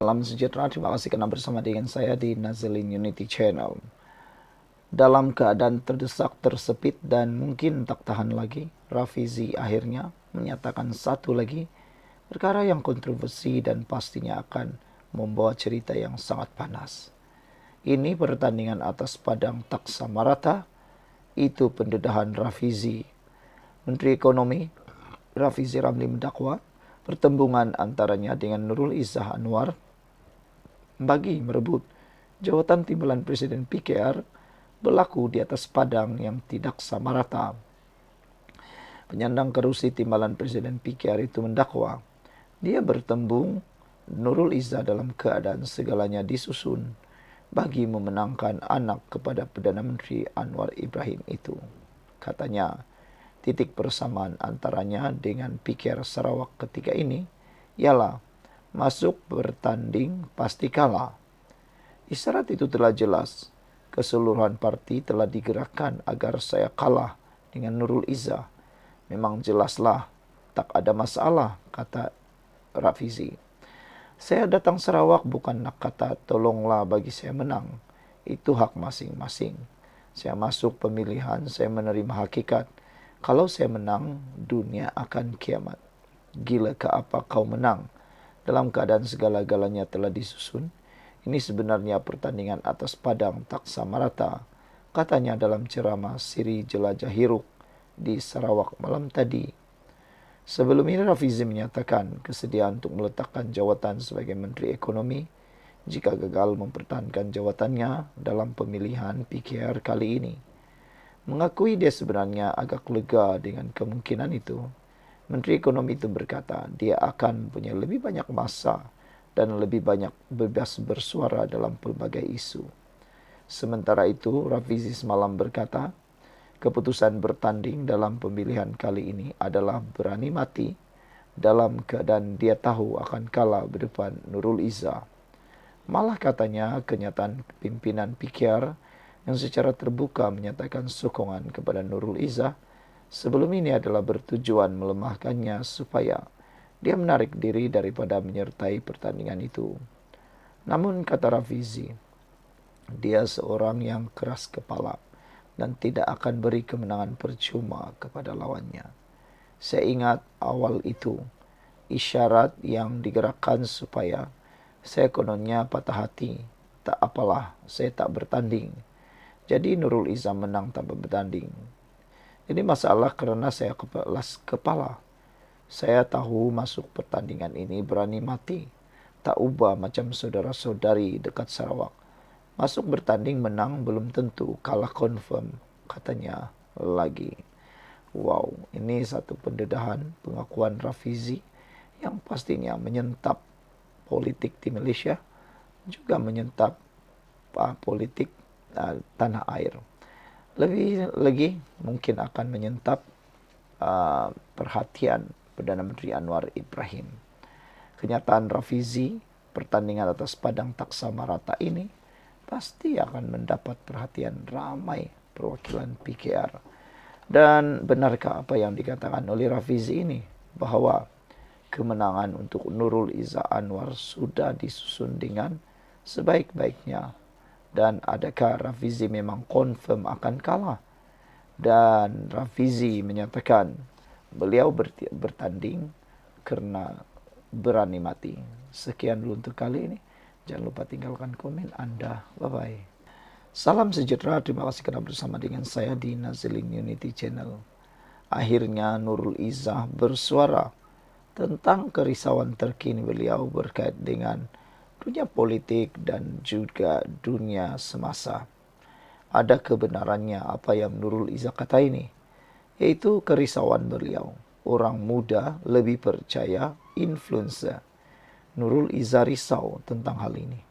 Salam sejahtera, terima kasih karena bersama dengan saya di Nazilin Unity Channel. Dalam keadaan terdesak, tersepit, dan mungkin tak tahan lagi, Rafizi akhirnya menyatakan satu lagi perkara yang kontroversi dan pastinya akan membawa cerita yang sangat panas. Ini pertandingan atas padang Taksa Marata, itu pendedahan Rafizi. Menteri Ekonomi Rafizi Ramli mendakwa pertembungan antaranya dengan Nurul Izzah Anwar bagi merebut jawatan timbalan Presiden PKR berlaku di atas padang yang tidak sama rata. Penyandang kerusi timbalan Presiden PKR itu mendakwa dia bertembung Nurul Izzah dalam keadaan segalanya disusun bagi memenangkan anak kepada Perdana Menteri Anwar Ibrahim itu. Katanya, titik persamaan antaranya dengan PKR Sarawak ketika ini ialah masuk bertanding pasti kalah. Isyarat itu telah jelas. Keseluruhan parti telah digerakkan agar saya kalah dengan Nurul Izzah. Memang jelaslah, tak ada masalah, kata Rafizi. Saya datang Sarawak bukan nak kata tolonglah bagi saya menang. Itu hak masing-masing. Saya masuk pemilihan, saya menerima hakikat. Kalau saya menang, dunia akan kiamat. Gila ke apa kau menang? Dalam keadaan segala-galanya telah disusun, ini sebenarnya pertandingan atas padang tak sama rata, katanya dalam ceramah Siri Jelajah Hiruk di Sarawak malam tadi. Sebelum ini Rafizi menyatakan kesediaan untuk meletakkan jawatan sebagai Menteri Ekonomi jika gagal mempertahankan jawatannya dalam pemilihan PKR kali ini. Mengakui dia sebenarnya agak lega dengan kemungkinan itu. Menteri Ekonomi itu berkata dia akan punya lebih banyak masa dan lebih banyak bebas bersuara dalam pelbagai isu. Sementara itu, Rafizi semalam berkata, keputusan bertanding dalam pemilihan kali ini adalah berani mati dalam keadaan dia tahu akan kalah berdepan Nurul Izzah. Malah katanya kenyataan pimpinan PKR yang secara terbuka menyatakan sokongan kepada Nurul Izzah sebelum ini adalah bertujuan melemahkannya supaya dia menarik diri daripada menyertai pertandingan itu. Namun kata Rafizi, dia seorang yang keras kepala dan tidak akan beri kemenangan percuma kepada lawannya. Saya ingat awal itu, isyarat yang digerakkan supaya saya kononnya patah hati. Tak apalah, saya tak bertanding. Jadi Nurul Izzah menang tanpa bertanding. Ini masalah karena saya keras kepala. Saya tahu masuk pertandingan ini berani mati. Tak ubah macam saudara-saudari dekat Sarawak. Masuk bertanding menang belum tentu kalah confirm, katanya lagi. Wow, ini satu pendedahan pengakuan Rafizi yang pastinya menyentap politik di Malaysia, juga menyentap politik tanah air. Lebih lagi mungkin akan menyentap perhatian Perdana Menteri Anwar Ibrahim. Kenyataan Rafizi, pertandingan atas padang Taksa Marata ini pasti akan mendapat perhatian ramai perwakilan PKR. Dan benarkah apa yang dikatakan oleh Rafizi ini, bahwa kemenangan untuk Nurul Izzah Anwar sudah disusun dengan sebaik-baiknya? Dan adakah Rafizi memang confirm akan kalah? Dan Rafizi menyatakan beliau bertanding karena berani mati. Sekian dulu untuk kali ini. Jangan lupa tinggalkan komen Anda. Bye-bye. Salam sejahtera. Terima kasih kerana bersama dengan saya di Nazilin Unity Channel. Akhirnya Nurul Izzah bersuara tentang kerisauan terkini beliau berkait dengan dunia politik dan juga dunia semasa. Ada kebenarannya apa yang Nurul Izzah kata ini, yaitu kerisauan beliau. Orang muda lebih percaya influencer. Nurul Izzah risau tentang hal ini.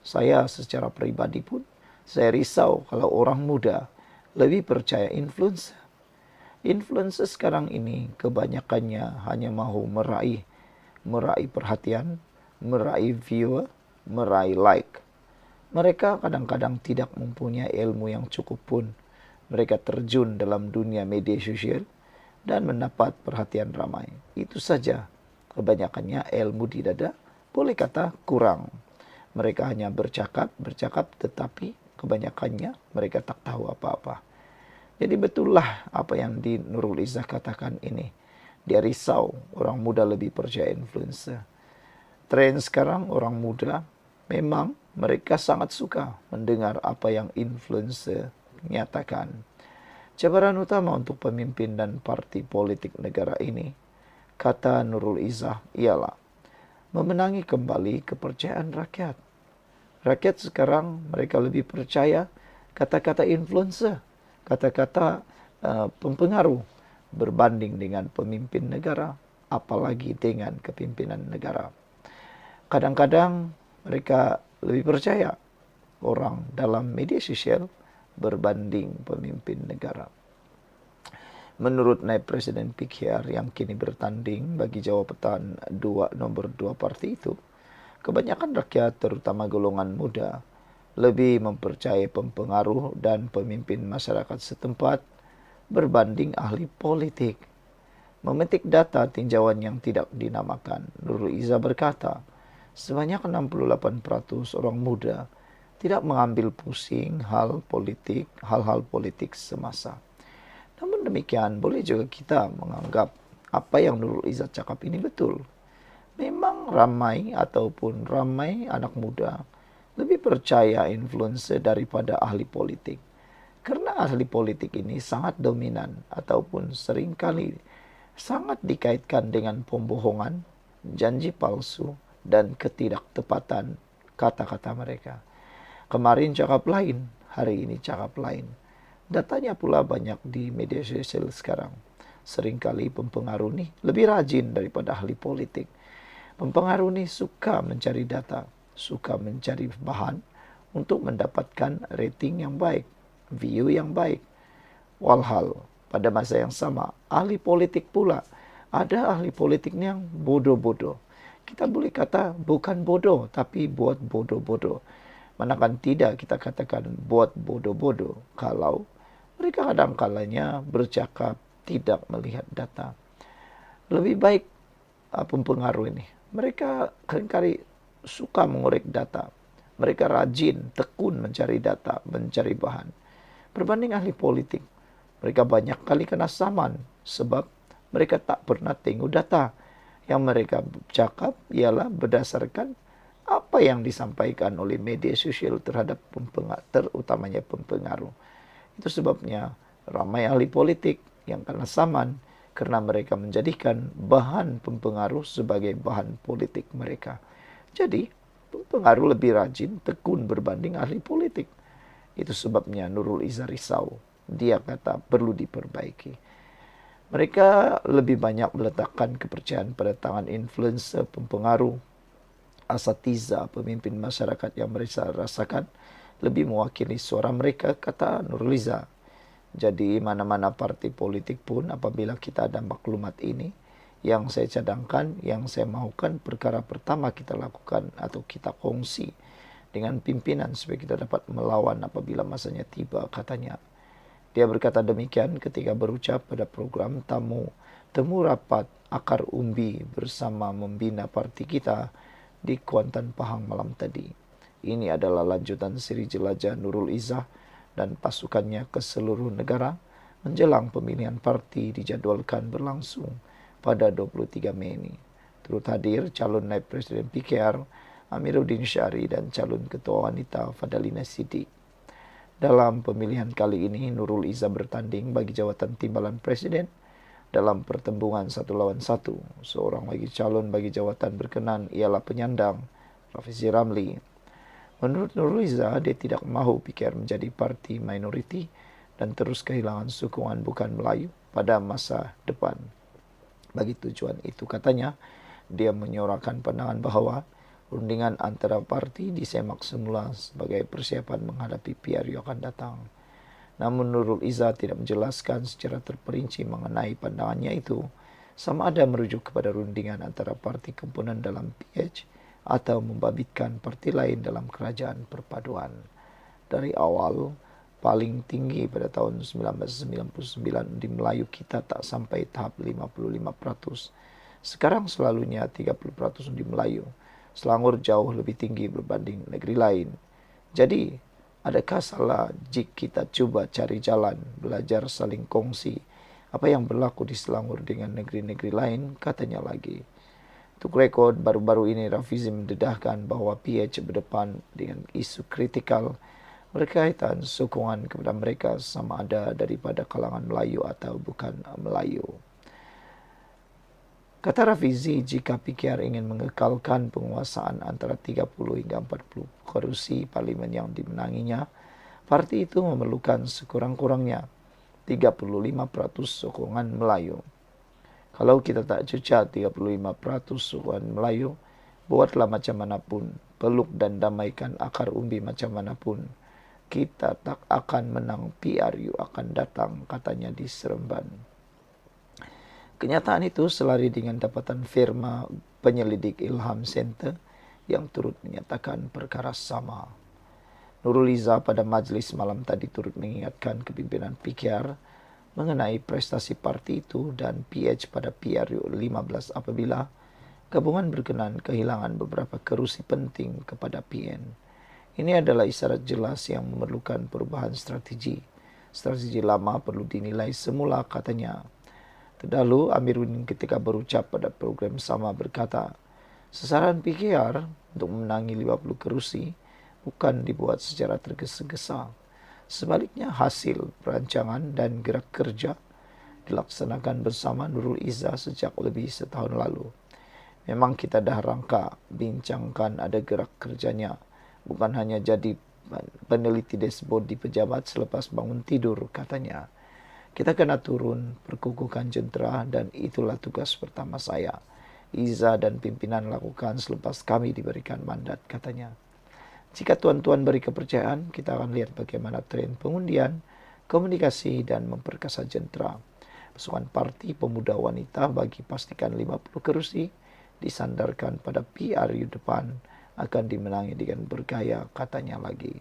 Saya secara pribadi pun, saya risau kalau orang muda lebih percaya influencer. Influencer sekarang ini kebanyakannya hanya mahu meraih perhatian, meraih viewer, meraih like. Mereka kadang-kadang tidak mempunyai ilmu yang cukup pun. Mereka terjun dalam dunia media sosial dan mendapat perhatian ramai. Itu saja. Kebanyakannya ilmu tidak ada, boleh kata kurang. Mereka hanya bercakap, tetapi kebanyakannya mereka tak tahu apa-apa. Jadi betullah apa yang di Nurul Izzah katakan ini. Dia risau orang muda lebih percaya influencer. Tren sekarang orang muda memang mereka sangat suka mendengar apa yang influencer nyatakan. Cabaran utama untuk pemimpin dan parti politik negara ini, kata Nurul Izzah, ialah memenangi kembali kepercayaan rakyat. Rakyat sekarang mereka lebih percaya kata-kata influencer, kata-kata pempengaruh berbanding dengan pemimpin negara, apalagi dengan kepimpinan negara. Kadang-kadang mereka lebih percaya orang dalam media sosial berbanding pemimpin negara. Menurut Naib Presiden PKR yang kini bertanding bagi jawatan nomor 2 parti itu, kebanyakan rakyat terutama golongan muda lebih mempercayai pempengaruh dan pemimpin masyarakat setempat berbanding ahli politik. Memetik data tinjauan yang tidak dinamakan, Nurul Izzah berkata, sebanyak 68% orang muda tidak mengambil pusing hal-hal politik semasa. Namun demikian, boleh juga kita menganggap apa yang Nurul Izzah cakap ini betul. Memang ramai anak muda lebih percaya influencer daripada ahli politik. Karena ahli politik ini sangat dominan ataupun seringkali sangat dikaitkan dengan pembohongan, janji palsu, dan ketidaktepatan kata-kata mereka. Kemarin cakap lain, hari ini cakap lain. Datanya pula banyak di media sosial sekarang. Seringkali pempengaruh ini lebih rajin daripada ahli politik. Pempengaruh ini suka mencari data, suka mencari bahan untuk mendapatkan rating yang baik, view yang baik. Walhal pada masa yang sama, ahli politik pula. Ada ahli politik yang bodoh-bodoh. Kita boleh kata bukan bodoh, tapi buat bodoh-bodoh. Manakan tidak kita katakan buat bodoh-bodoh kalau mereka kadang-kalanya bercakap tidak melihat data. Lebih baik pempengaruh ini. Mereka seringkali suka mengorek data. Mereka rajin, tekun mencari data, mencari bahan. Berbanding ahli politik, mereka banyak kali kena saman sebab mereka tak pernah tengok data. Yang mereka cakap ialah berdasarkan apa yang disampaikan oleh media sosial terhadap terutamanya pempengaruh. Itu sebabnya ramai ahli politik yang kena saman karena mereka menjadikan bahan pempengaruh sebagai bahan politik mereka. Jadi, pempengaruh lebih rajin, tekun berbanding ahli politik. Itu sebabnya Nurul Izzah risau. Dia kata perlu diperbaiki. Mereka lebih banyak meletakkan kepercayaan pada tangan influencer, pempengaruh, asatiza, pemimpin masyarakat yang mereka rasakan lebih mewakili suara mereka, kata Nurul Izzah. Jadi mana-mana parti politik pun apabila kita ada maklumat ini, yang saya cadangkan, yang saya mahukan, perkara pertama kita lakukan atau kita kongsi dengan pimpinan supaya kita dapat melawan apabila masanya tiba, katanya. Dia berkata demikian ketika berucap pada program temu rapat akar umbi bersama membina parti kita di Kuantan Pahang malam tadi. Ini adalah lanjutan siri jelajah Nurul Izzah dan pasukannya ke seluruh negara menjelang pemilihan parti dijadwalkan berlangsung pada 23 Mei ini. Turut hadir calon Naib Presiden PKR Amiruddin Syari dan calon Ketua Wanita Fadalina Siddiq. Dalam pemilihan kali ini, Nurul Izzah bertanding bagi jawatan timbalan presiden dalam pertembungan 1 lawan 1. Seorang lagi calon bagi jawatan berkenan ialah penyandang Rafizi Ramli. Menurut Nurul Izzah, dia tidak mahu PKR menjadi parti minoriti dan terus kehilangan sokongan bukan Melayu pada masa depan. Bagi tujuan itu, katanya, dia menyuarakan pandangan bahawa rundingan antara parti disemak semula sebagai persiapan menghadapi PRU akan datang. Namun Nurul Izzah tidak menjelaskan secara terperinci mengenai pandangannya itu, sama ada merujuk kepada rundingan antara parti komponen dalam PH atau membabitkan parti lain dalam kerajaan perpaduan. Dari awal, paling tinggi pada tahun 1999 di Melayu kita tak sampai tahap 55%. Sekarang selalunya 30% di Melayu. Selangor jauh lebih tinggi berbanding negeri lain. Jadi, adakah salah jika kita coba cari jalan, belajar saling kongsi apa yang berlaku di Selangor dengan negeri-negeri lain, katanya lagi. Untuk rekod, baru-baru ini Rafizi mendedahkan bahwa PH berdepan dengan isu kritikal berkaitan sokongan kepada mereka sama ada daripada kalangan Melayu atau bukan Melayu. Kata Rafizi, jika PKR ingin mengekalkan penguasaan antara 30 hingga 40 kursi parlimen yang dimenanginya, parti itu memerlukan sekurang-kurangnya 35% sokongan Melayu. Kalau kita tak cecah 35% sokongan Melayu, buatlah macam manapun, peluk dan damaikan akar umbi macam manapun, kita tak akan menang, PRU akan datang, katanya di Seremban. Kenyataan itu selari dengan dapatan firma penyelidik Ilham Center yang turut menyatakan perkara sama. Nurul Izzah pada majlis malam tadi turut mengingatkan kepimpinan PKR mengenai prestasi parti itu dan PH pada PRU 15 apabila gabungan berkenan kehilangan beberapa kerusi penting kepada PN. Ini adalah isyarat jelas yang memerlukan perubahan strategi. Strategi lama perlu dinilai semula, katanya. Terdahulu, Amiruddin ketika berucap pada program sama berkata, sasaran PKR untuk memenangi 50 kerusi bukan dibuat secara tergesa-gesa. Sebaliknya, hasil perancangan dan gerak kerja dilaksanakan bersama Nurul Izzah sejak lebih setahun lalu. Memang kita dah rangka, bincangkan ada gerak kerjanya, bukan hanya jadi peneliti dashboard di pejabat selepas bangun tidur, katanya. Kita kena turun, perkukuhkan jentera, dan itulah tugas pertama saya. Izzah dan pimpinan lakukan selepas kami diberikan mandat, katanya. Jika tuan-tuan beri kepercayaan, kita akan lihat bagaimana tren pengundian, komunikasi, dan memperkasa jentera. Pasukan Parti Pemuda Wanita bagi pastikan 50 kerusi disandarkan pada PRU depan akan dimenangi dengan bergaya, katanya lagi.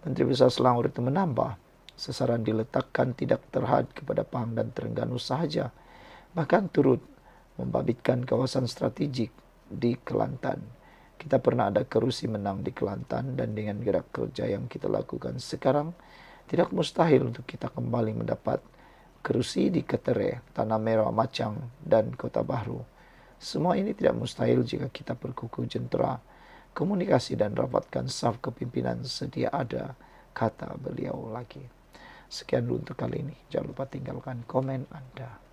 Menteri Besar Selangor itu menambah, sasaran diletakkan tidak terhad kepada Pahang dan Terengganu sahaja, bahkan turut membabitkan kawasan strategik di Kelantan. Kita pernah ada kerusi menang di Kelantan dan dengan gerak kerja yang kita lakukan sekarang, tidak mustahil untuk kita kembali mendapat kerusi di Ketere, Tanah Merah, Macang, dan Kota Bahru. Semua ini tidak mustahil jika kita berkukuh jentera, komunikasi dan rapatkan saf kepimpinan sedia ada, kata beliau lagi. Sekian dulu untuk kali ini. Jangan lupa tinggalkan komen Anda.